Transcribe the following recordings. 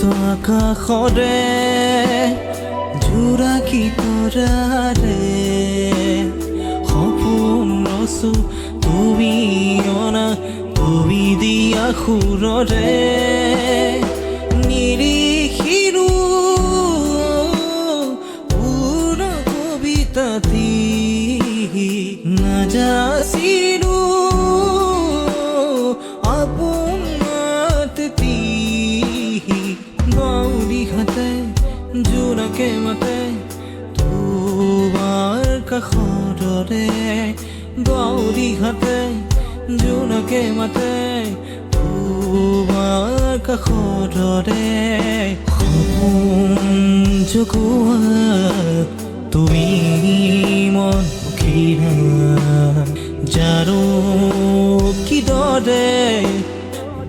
আকাশৰে জোৰাকী তৰাৰে সপোন ৰচো তুমি অনা তুমি দিয়া সুৰৰে নিৰিখিৰো পূৰ্ণ কবিতাটি নাজাচিৰো আপোনতি গৌৰী হাতে জোনাকে মাতে তোমাৰ কাষৰে গৌৰী হাতে জোনাকে মাতে তোমাৰ কাষৰে সপোন জগোৱা তুমি মন পখিলা যাৰো কিদৰে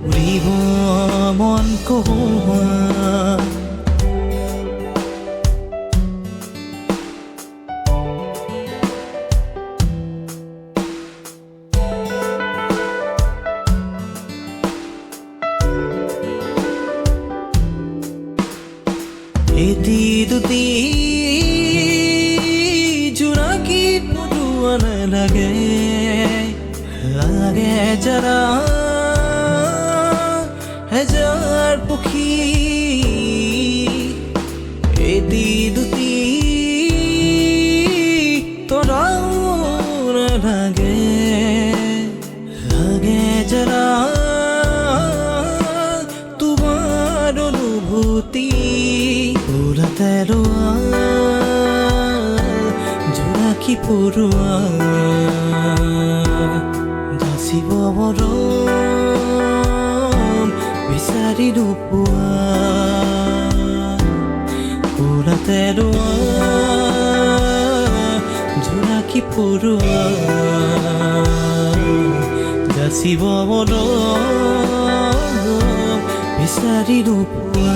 উৰিব মন কহুৱা এটি দুটি জোনাকী পৰুৱা নালাগে লাগে যাৰা হেজাৰ পক্ষী এটি দুটি তৰাও নালাগে লাগে যাৰা তোমাৰ অনুভূতি তেৰোৱা জোনাকী পৰুৱা যাচিব মৰম বিচাৰি নোপোৱা পুৰা তেৰোৱা জোনাকী পৰুৱা যাচিব মৰম বিচাৰি নোপোৱা